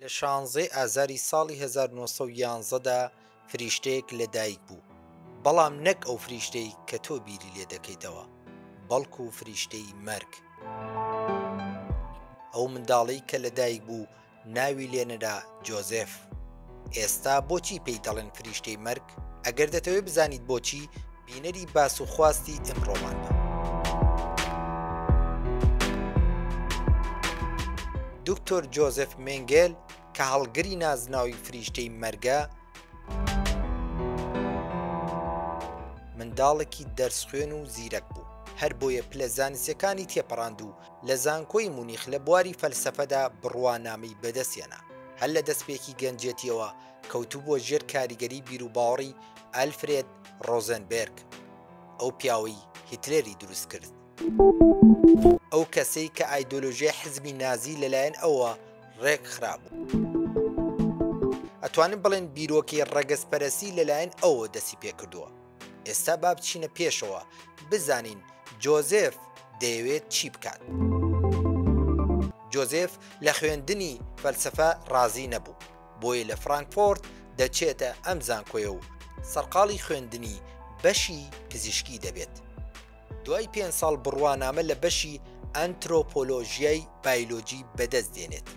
لە 16 ئازاری ساڵی 1911دا فریشتەیەک لەدایک بوو، بەڵام نەک ئەو فریشتەی کە تۆ بیری لێ دەکەیتەوە، بەڵکو فریشتەی مەرگ. ئەو منداڵەی کە لەدایک بوو ناوی لێنەدا جۆزێف. ئێستا بۆچی پێی دەڵێن فریشتەی مەرگ؟ ئەگەر دەتەوێت بزانیت بۆچی، بینەری باس و خواستی ئەمڕۆمان بە. دکتۆر جۆزێف مێنگێل کە هەڵگری نازناوی فریشتەی مەرگە، منداڵێکی دەرسخوێن و زیرەک بوو، هەر بۆیە پلە زانستیەکانی تێپەڕاند و لە زانکۆی مونیخ لە بواری فەلسەفەدا بڕوانامەی بەدەستێنا. هەر لە دەستپێکی گەنجێتیەوە کەوتوو بۆ ژێر کاریگەری بیرروباوەڕی ئەلفرێد ڕۆزنبێرگ، ئەو پیاوەی هیتلێری دروست کرد، ئەو کەسەی کە ئایدۆلۆژیای حزبی نازی لەلایەن ئەوە ڕێک خرابوو. ئەتوانین بڵێن بیرۆکەی ڕەگەزپەرستی لەلایەن ئەوە دەستی پێکردووە. ئێستا با بچینە پێشەوە بزانین جۆزێف دەیەوێت چی بکات. جۆزێف لە خوێندنی فەلسەفە ڕازی نەبوو، بۆیە لە فرانکفۆرت دەچێتە ئەم زانکۆیە و سەرقاڵی خوێندنی بەشی پزیشکی دەبێت. دوای 5 ساڵ بڕوانامە لە بەشی ئەنترۆپۆلۆژیای بایۆلۆجی بەدەست دێنێت.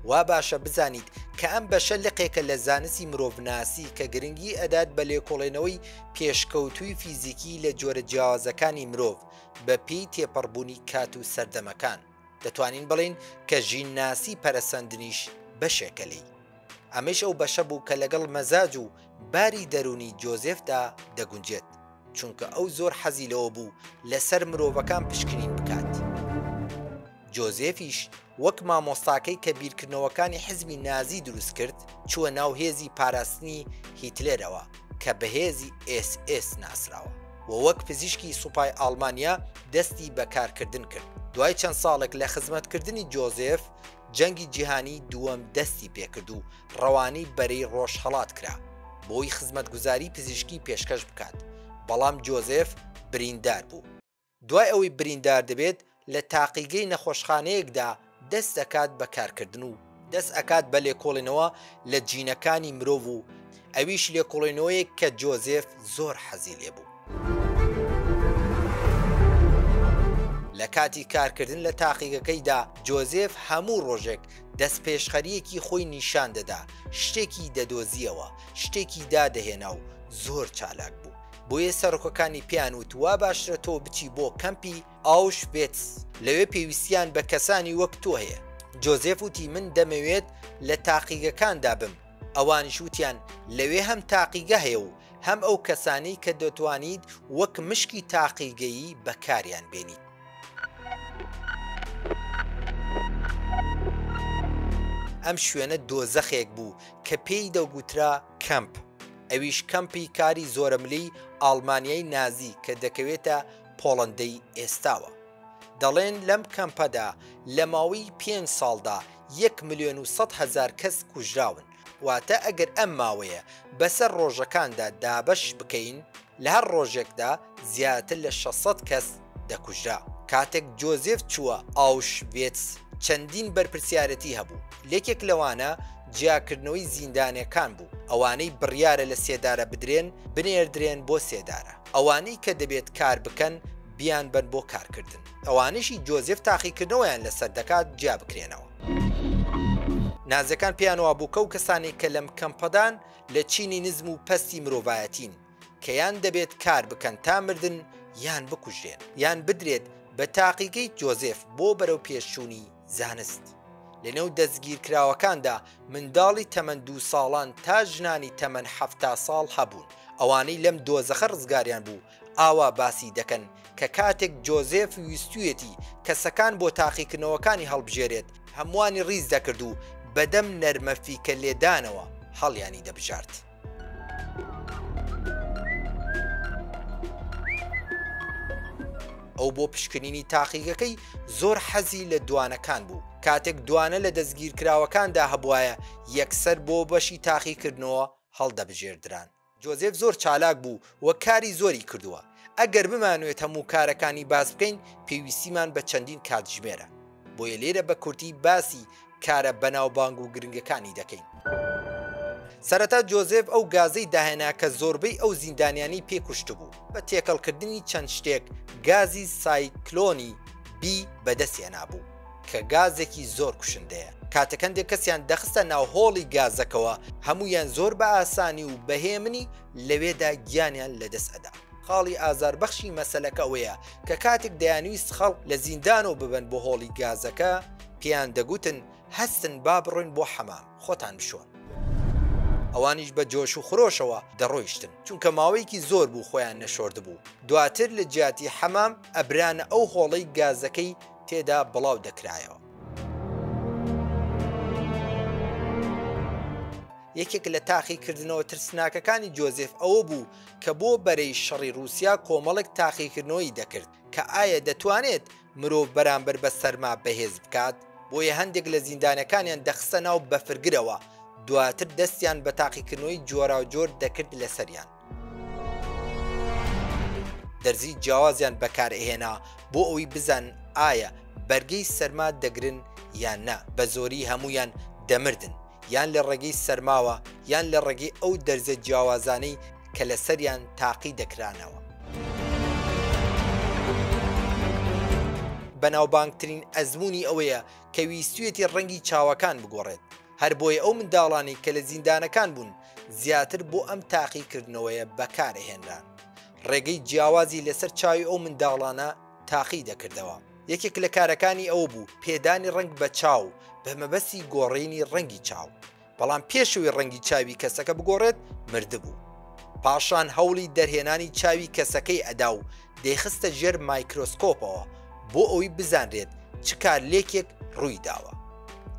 وا باشە بزانیت کە ئەم بەشە لقێکە لە زانستی مرۆڤناسی کە گرنگی ئەدات بە لێکۆڵێنەوەی پێشکەوتووی فیزیکی لە جۆرە جیاوازەکانی مرۆڤ بە پێی تێپەڕبوونی کات و سەردەمەکان. دەتوانین بڵین کە ژینناسی پەرەسەندنیش بەشێکە لێی. ئەمەش ئەو بەشە بوو کە لەگەڵ مەزاج و باری دەرونی جۆزێفدا دەگونجێت، چونکە ئەو زۆر حەزی لەوە بوو لەسەر مرۆڤەکان پشکنین بکات. جۆزێفیش وەک مامۆستاکەی کە بیرکردنەوەکانی حزبی نازی دروست کرد، چووە ناو هێزی پاراستنی هیتلێرەوە کە بە هێزی SS ناسراوە و وەک پزیشکی سوپای ئاڵمانیا دەستی بەکارکردن کرد. دوای چەند ساڵێک لە خزمەتکردنی جۆزێف، جەنگی جیهانی دووەم دەستی پێکرد و ڕەوانی بەرەی ڕۆژهەڵات کرا بۆی خزمەتگوزاری پزیشکی پێشکەش بکات، بەڵام جۆزێف بریندار بوو. دوای ئەوەی بریندار دەبێت، لە تاقیگەی نەخۆشخانەیەکدا دەست دەکات بە کارکردن و دەست ئەکات بە لێکۆڵێنەوە لە جینەکانی مرۆڤ و ئەویش لێکۆڵێنەوەیەک کە جۆزێف زۆر حەزی لێ بوو. لە کاتی کارکردن لە تاقیگەکەیدا جۆزێف هەموو ڕۆژێک دەست پێشخەریەکی خۆی نیشان دەدا، شتێکی دەدۆزیەوە، شتێکی دادەهێنا و زۆر چالاک بوو. بۆیە سەرۆکەکانی پیانوت وا باشترە تۆ بچی بۆ کەمپی ئاوشڤێتس، لەوێ پێویستیان بە کەسانی وەک تۆ هەیە. جۆزێف وتی من دەمەوێت لە تاقیگەکاندا بم، ئەوانیش وتیان لەوێ هەم تاقیگە هەیە و هەم ئەو کەسانی کە دەتوانیت وەک مشکی تاقیگەیی بەکاریان بێنیت. ئەم شوێنە دۆزەخێک بوو کە پێی دەگوترا کەمپ، ئەویش کەمپی کاری زۆرەملی ئاڵمانیای نازی کە دەکەوێتە پۆڵەندەی ئێستاوە. دەڵێن لەم کەمپەدا لە ماوەی 5 ساڵدا 1,100,000 کەس کوژراون، واتە ئەگەر ئەم ماوەیە بەسەر ڕۆژەکاندا دابەش بکەین، لە هەر ڕۆژێکدا زیاتر لە 600 کەس دەکوژرا. کاتێک جۆزێف چووە ئاوشڤێتس، چەندین بەرپرسیارەتی هەبوو. لێکێک لەوانە جیاکردنەوەی زیندانیەکان بوو، ئەوانەی بڕیارە لە سێدارە بدرێن بنێردرێن بۆ سێدارە، ئەوانەی کە دەبێت کار بکەن بیان بن بۆ کارکردن، ئەوانشی جۆزێف تاقیکردنەوەیان لەسەر دەکات جیا بکرێنەوە. نازەکان پیانەوە بوو کە و کەسانی کە لەم کەمپەدان لە چینی نزم و پەستی مرۆڤایەتین کە یان دەبێت کار بکەن تا مردن یان بکوژێن یان بدرێت بە تاقیگەی جۆزێف بۆ بەرەو پێشچوونی زانست. لەنێو دەستگیرکراوەکاندا منداڵی تەمەن 2 ساڵان تا ژنانی تەمەن 70 ساڵ هەبوون. ئەوانەی لەم دۆزەخە ڕزگاریان بوو ئاوا باسی دەکەن کە کاتێک جۆزێف ویستویەتی کەسەکان بۆ تاقیکردنەوەکانی هەڵبژێرێت، هەمووانی ڕیز دەکرد و بەدەم نەرمەفیکە لێدانەوە هەڵیانی دەبژارد. ئەو بۆ پشکنینی تاقیگەکەی زۆر حەزی لە دوانەکان بوو. کاتێک دوانە لە دەستگیرکراوەکاندا هەبوایە، یەکسەر بۆ بەشی تاقیکردنەوە هەڵدەبژێردران. جۆزێف زۆر چالاک بوو و کاری زۆری کردووە. ئەگەر بمانوێت هەموو کارەکانی باس بکەین، پێویستیمان بە چەندین کاتژمێرە. بۆیە لێرە بە کورتی باسی کارە بەناوبانگ و گرنگەکانی دەکەین. سەرەتا جۆزێف ئەو گازەی داهێنا کە زۆربەی ئەو زیندانیانی پێکوشت بوو بە تێکەڵکردنی چەند شتێک گازی سایکلۆنی بی بەدەستێنا بوو کە گازێکی زۆر کوشندەیە. کاتەکەندێک کەسیان دەخستە ناو هۆڵی گازەکەەوە هەمویان زۆر بە ئاسانی و بەهێمنی لەوێدا گیانیان لەدەست ئەدا. خاڵی ئازاربەخشی مەسەلەکە ئەوەیە کە کاتێک دەیانویست خەڵک لە زیندانەوە ببن بۆ هۆڵی گازەکە پێیان دەگوتن هەستن با بڕۆین بۆ حەمام خۆتان بشۆن. ئەوانیش بە جۆش و خرۆشەوە دەڕۆیشتن چونکە ماوەیەکی زۆر بوو خۆیان نەشۆرد بوو. دواتر لە جیاتی حەمام ئەبرانە ئەو هۆڵەی گازەکەی تێدا بڵاو دەکرایەوە. یەکێک لە تاقیکردنەوە ترسناکەکانی جۆزێف ئەوە بوو کە بۆ بەرەی شەڕی رووسیا کۆمەڵێک تاقیکردنەوەی دەکرد کە ئایا دەتوانێت مرۆڤ بەرامبەر بە سەرما بەهێز بکات. بۆیە هەندێک لە زیندانەکانیان دەخستە ناو بەفرگرەوە دواتر دەستیان بە تاقیکردنەوەی جۆرا و جۆر دەکرد لەسەریان. دەرزی جیاوازیان بەکارهێنا بۆ ئەوی بزان ئایا بەرگەی سەرما دەگرن یان نا. بە زۆری هەمویان دەمردن یان لە ڕێگەی سەرماوە یان لە ڕێگەی ئەو دەرزە جیاوازانەی کە لەسەریان تاقی دەکرانەوە. بەناوبانگترین ئەزمموی ئەوەیە کە ویستویەتی ڕەنگی چاوەکان بگۆڕێت. هەر بۆیە ئەو منداڵانی کە لە زیندانەکان بوون زیاتر بۆ ئەم تاقیکردنەوەیە بەکارهێنران. ڕێگەی جیاوازی لەسەر چاوی ئەو منداڵانە تاقی دەکردەوە. یەکێک لە کارەکانی ئەو بوو پێدانی ڕنگ بە چاو بە مەبەستی گۆڕینی ڕەنگی چاو. بەڵام پێشەوەی ڕەنگی چاوی کەسەکە بگۆڕێت مردبوو. پاشان هەوڵی دەرهێنانی چاوی کەسەکەی ئەدا و دەیخستە ژێر مایکرۆسکۆپەوە بۆ ئەوی بزانرێت چ کار لێکێک ڕووی داوە.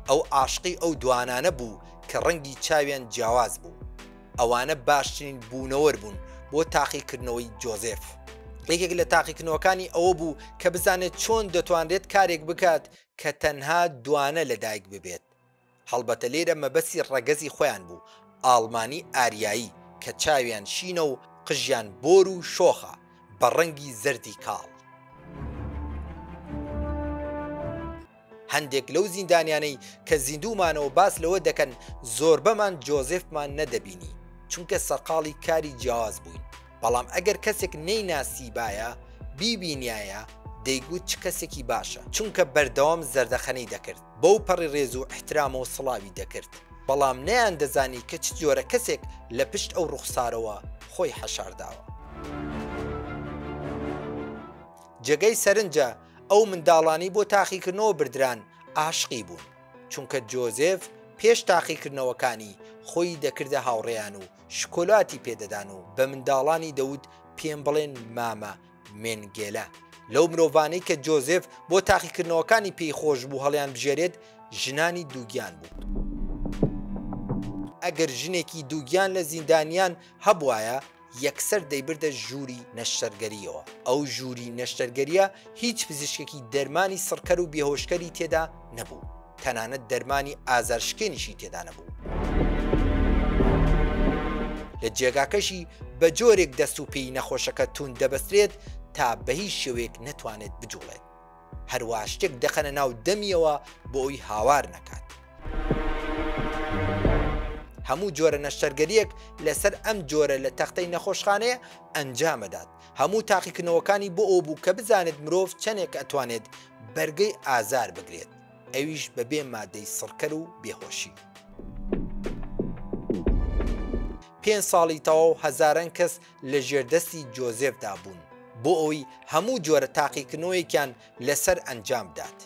ئەو عاشقی ئەو دوانانە بوو کە ڕەنگی چاویان جیاواز بوو. ئەوانە باشترین بوونەوەر بوون بۆ تاقیکردنەوەی جۆزێف. یەکێک لە تاقیکردنەوەکانی ئەوە بوو کە بزانێت چۆن دەتوانرێت کارێک بکات کە تەنها دوانە لەدایک ببێت. هەڵبەتە لێرە مەبەستی ڕەگەزی خۆیان بوو، ئاڵمانی ئاریایی کە چاویان شینە و قژیان بۆر و شۆخە بە ڕەنگی زەردی کاڵ. هەندێک لەو زیندانیانەی کە زیندومانەوە باس لەوە دەکەن زۆربەمان جۆزێفمان نەدەبینی چونکە سەرقاڵی کاری جیاواز بووین. بەڵام ئەگەر کەسێک نەیناسیبایە بیبینایە دەیگوت چ کەسێکی باشە چونکە بەردەوام زەردەخەنەی دەکرد بەو پەڕی ڕێز و احترام و سڵاوی دەکرد. بەڵام نەیان دەزانی کە چ جۆرە کەسێک لە پشت ئەو ڕوخسارەوە خۆی حەشارداوە. جێگەی سەرنجە ئەو منداڵانی بۆ تاقیکردنەوە بردران عاشقی بوون چونکە جۆزێف پێش تاقیکردنەوەکانی خۆی دەکردە هاوڕێیان و شکۆلاتی پێدەدان و بە منداڵانی دەوت پێم بڵێن مامە مێنگێلە. لەو مرۆڤانەی کە جۆزێف بۆ تاقیکردنەوەکانی پێی خۆش بوو هەڵیان بژێرێت ژنانی دووگیان بوو. ئەگەر ژنێکی دووگیان لە زیندانیان هەبوایە یەکسەر دەیبردە ژووری نەشتەرگەریەوە. ئەو ژووری نەشتەرگەریە هیچ پزیشکێکی دەرمانی سڕکەر و بێهۆشکەری تێدا نەبوو، تەنانەت دەرمانی ئازارشکێنیشی تێدا نەبوو. لە جێگاکەشی بە جۆرێک دەست و پێی نەخۆشەکە تون دەبەسترێت تا بە هیچ شێوەیەک نەتوانێت بجوڵێت. هەروە شتێک دەخەنە ناو دەمیەوە بۆ ئەوی هاوار نەکات. هەموو جۆرە نەشتەرگەریەک لەسەر ئەم جۆرە لە تەختەی نەخۆشخانەیە ئەنجامەدات. هەموو تاقیکردنەوەکانی بۆ ئەو بوو کە بزانێت مرۆڤ چەندێک ئەتوانێت بەرگەی ئازار بگرێت، ئەویش بەبێ مادەی سڕکەر و بێهۆشی. 5 ساڵی تەواو هەزاران کەس لە ژێردەستی جۆزێفدا بوون بۆ ئەوی هەموو جۆرە تاقیکردنەوەیەکیان لەسەر ئەنجام بدات.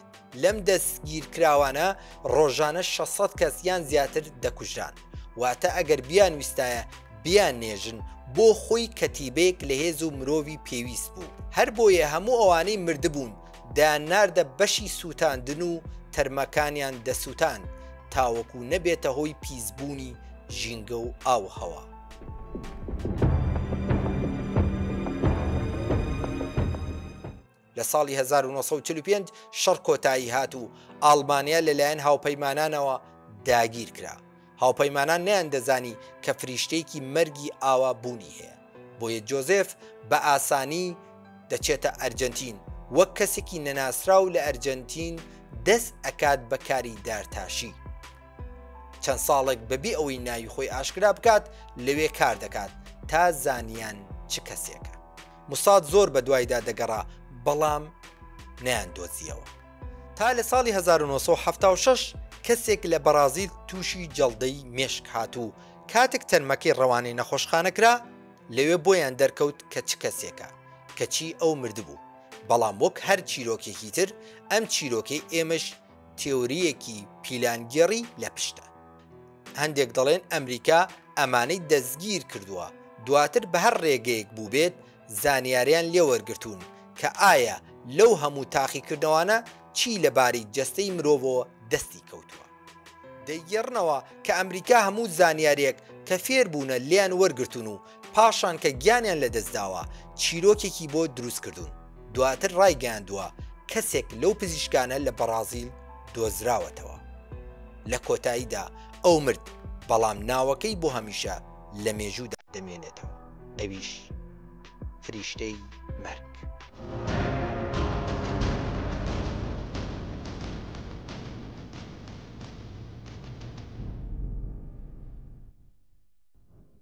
لەم دەستگیرکراوانە ڕۆژانە 600 کەس یان زیاتر دەکوژران، واتە ئەگەر بیان ویستایە بیان نێژن بۆ خۆی کەتیبەیەک لە هێز و مرۆڤی پێویست بوو. هەر بۆیە هەموو ئەوانەی مردبوون دایان ناردە بەشی سووتاندن و تەرمەکانیان دەسووتان تاوەکو نەبێتە هۆی پیسبوونی ژینگە و ئاوهەوا. لە ساڵی 1945 شەڕ کۆتایی هات و ئاڵمانیا لەلایەن هاوپەیمانانەوە داگیر کرا. هاوپەیمانان نەیان دەزانی کە فریشتەیەکی مەرگی ئاوا بوونی هەیە. بۆیە جۆزێف بە ئاسانی دەچێتە ئەرجەنتین وەک کەسێکی نەناسراو لە ئەرجەنتین دەست ئەکات بەکاری دارتاشی. چەند ساڵێک بەبێ ئەوەی ناوی خۆی ئاشکرا بکات لەوێ کار دەکات تا زانیان چ کەسێکە. موساد زۆر بە دوایدا دەگەڕا بەڵام نەیاندۆزیەوە. تا لە ساڵی 1976 کەسێک لە بەرازیل تووشی جەڵدەی مێشک هاتوو کاتێک تەرمەکەی ڕەوانەی نەخۆشخانەکرا لەوێ بۆیان دەرکەوت کە چ کەسێکە کەچی ئەو مردبوو. بەڵام وەک هەر چیرۆکێکی تر ئەم چیرۆکەی ئێمەش تێوریەکی پیلانگێڕی لە پشتە. هەندێک دەڵێن ئەمریکا ئەمانەی دەستگیر کردووە دواتر بە هەر ڕێگەیەک بوو بێت زانیاریان لێوەرگرتوون کە ئایا لەو هەموو تاقیکردنەوانە چی لەبارەی جەستەی مرۆڤەوە دەستی کەوتووە. دەیگەڕنەوە کە ئەمریکا هەموو زانیاریەک کە فێر بوونە لیان وەرگرتوون و پاشان کە گیانیان لەدەستداوە چیرۆکێکی بۆ دروست کردوون. دواتر ڕایگەاندووە کەسێک لەو پزیشکانە لە بەرازیل دۆزراوەتەوە. لە کۆتاییدا ئەو مرد بەڵام ناوەکەی بۆ هەمیشە لە مێژوودا دەمێنێتەوە، ئەویش فریشتەی مەرگ.